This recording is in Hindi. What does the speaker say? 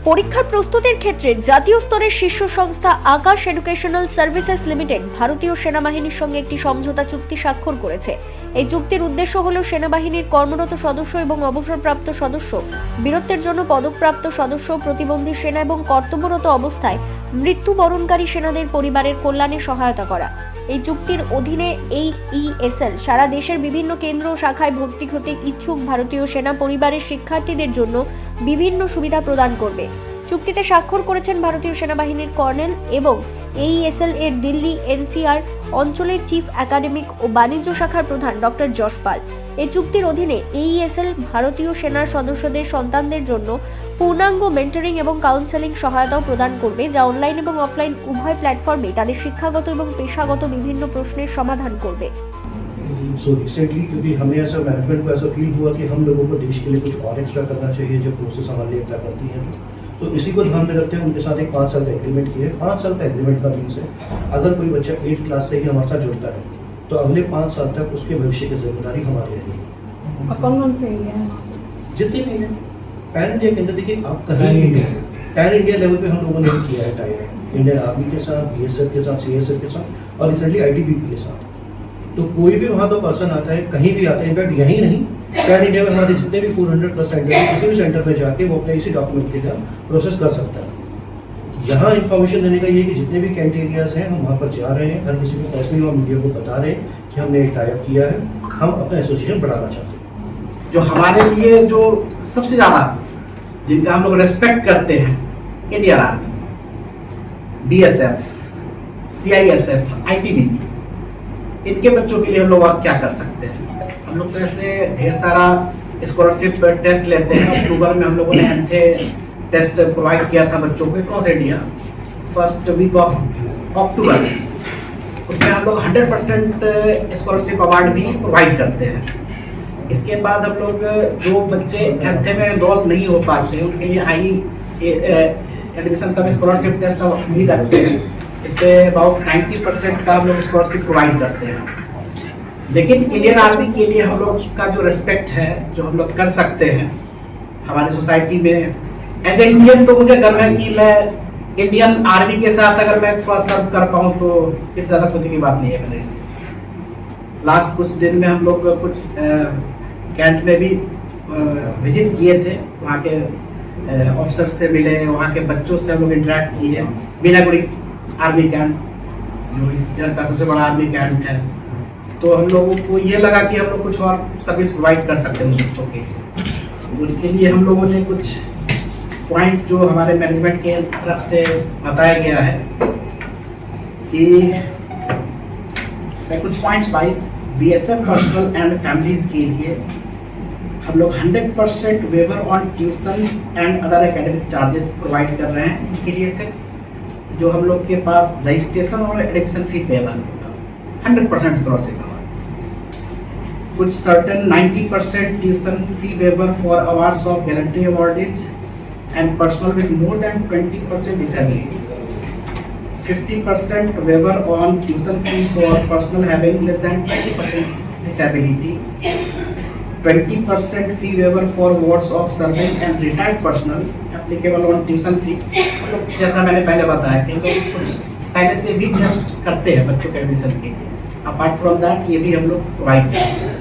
পরীক্ষার প্রস্তুতির ক্ষেত্রে জাতীয় স্তরের শীর্ষ সংস্থা আকাশ এডুকেশনাল সার্ভিসেস লিমিটেড ভারতীয় সেনাবাহিনীর সঙ্গে একটি সমঝোতা চুক্তি স্বাক্ষর করেছে। এই চুক্তির উদ্দেশ্য হল সেনাবাহিনীর কর্মরত সদস্য এবং অবসরপ্রাপ্ত সদস্য, বীরত্বের জন্য পদকপ্রাপ্ত সদস্য, প্রতিবন্ধী সেনা এবং কর্তব্যরত অবস্থায় মৃত্যুবরণকারী সেনাদের পরিবারের কল্যাণে সহায়তা করা। এই চুক্তির অধীনে এই ESL সারা দেশের বিভিন্ন কেন্দ্র ও শাখায় ভর্তি হতে ইচ্ছুক ভারতীয় সেনা পরিবারের শিক্ষার্থীদের জন্য বিভিন্ন সুবিধা প্রদান করবে। চুক্তিতে স্বাক্ষর করেছেন ভারতীয় সেনাবাহিনীর কর্নেল এবং ESL এর দিল্লি NCR অঞ্চলের চিফ একাডেমিক ও বাণিজ্য শাখার প্রধান ডক্টর যশপাল। এই চুক্তির অধীনে ESL ভারতীয় সেনার সদস্যদের সন্তানদের জন্য পূর্ণাঙ্গ মেন্টরিং এবং কাউন্সেলিং সহায়তাও প্রদান করবে, যা অনলাইন এবং অফলাইন উভয় প্ল্যাটফর্মে তাদের শিক্ষাগত এবং পেশাগত বিভিন্ন প্রশ্নের সমাধান করবে। सो रिसेंटली क्योंकि हमें ऐसा मैनेजमेंट को ऐसा फील हुआ कि हम लोगों को देश के लिए कुछ और एक्स्ट्रा करना चाहिए जो प्रोसेस हमारे लिए अप्लाई करती है, तो इसी को ध्यान में रखते हैं उनके साथ एक 5 साल का एग्रीमेंट किया है। 5 साल का एग्रीमेंट का मीन्स है अगर कोई बच्चा 8th क्लास से ही हमारे साथ जुड़ता है तो अगले 5 साल तक उसके भविष्य की जिम्मेदारी हमारी रहेगी। कौन से है जितने भी हैं पैन इंडिया के अंदर, देखिए आप कहीं भी पैन इंडिया लेवल पे हम लोगों ने किया है टाइप इंडियन आर्मी के साथ, BSF के साथ, CSF के साथ और रिसेंटली ITBP के साथ। तो कोई भी वहाँ का पर्सन आता है, कहीं भी आता है, इनफैक्ट यहीं नहीं पैन इंडिया में हमारे जितने भी 400+ सेंटर है, किसी भी सेंटर पर जाके वो अपने इसी डॉक्यूमेंट के साथ प्रोसेस कर सकता है। यहाँ इन्फॉर्मेशन देने का ये कि जितने भी कैंटेरियाज हैं हम वहाँ पर जा रहे हैं, हर किसी को पर्सनली और मीडिया को बता रहे हैं कि हमने एक टाइप किया है, हम अपना एसोसिएशन बढ़ाना चाहते हैं। जो हमारे लिए जो सबसे ज़्यादा जिनका हम लोग रेस्पेक्ट करते हैं, Indian army, BSF, CISF, ITBP, इनके बच्चों के लिए हम लोग और क्या कर सकते हैं। हम लोग तो ऐसे ढेर सारा स्कॉलरशिप टेस्ट लेते हैं। अक्टूबर में हम लोगों ने एंथे टेस्ट प्रोवाइड किया था बच्चों को, कौन से India first week of October, उसमें हम लोग 100% स्कॉलरशिप अवार्ड भी प्रोवाइड करते हैं। इसके बाद हम लोग जो बच्चे एंथे में एनरोल नहीं हो पाते हैं उनके लिए एडमिशन का भी स्कॉलरशिप टेस्ट भी रखते हैं। इस पे अबाउट 90% का हम लोग स्कॉलरशिप प्रोवाइड करते हैं। लेकिन इंडियन आर्मी के लिए हम लोग का जो रेस्पेक्ट है, जो हम लोग कर सकते हैं हमारी सोसाइटी में, एज ए इंडियन तो मुझे गर्व है कि मैं इंडियन आर्मी के साथ अगर मैं थोड़ा सर्व कर पाऊँ तो इससे ज़्यादा खुशी की बात नहीं है मेरे लिए। लास्ट कुछ दिन में हम लोग कुछ कैंट में भी विजिट किए थे, वहाँ के ऑफिसर से मिले, वहाँ के बच्चों से हम लोग इंटरेक्ट किए। बीनागुड़ी आर्मी कैंट जो इस तरह का सबसे बड़ा आर्मी कैंट है, तो हम लोगों को ये लगा कि हम लोग कुछ और सर्विस प्रोवाइड कर सकते हैं उन बच्चों के लिए। उनके लिए हम लोगों ने कुछ पॉइंट जो हमारे मैनेजमेंट के तरफ से बताया गया है कि कुछ points wise BSF personnel and families के लिए हम लोग 100% waiver on tuition and other academic charges provide कर रहे हैं। इनके लिए सिर्फ जो हम लोग के पास रजिस्ट्रेशन और एडमिशन फी पेबल 100% स्कॉलरशिप। कुछ certain 90% tuition fee waiver for awards of gallantry awardees and personal with more than 20% disability. 50% waiver on tuition fee for personnel having less than 20% disability. 20% fee waiver for wards of serving and retired personnel applicable on tuition fee। जैसा मैंने पहले बताया कि हम लोग कुछ पहले से भी टेस्ट करते हैं बच्चों के एडमिशन के लिए। अपार्ट फ्रॉम दैट ये भी हम लोग प्रोवाइड करते हैं।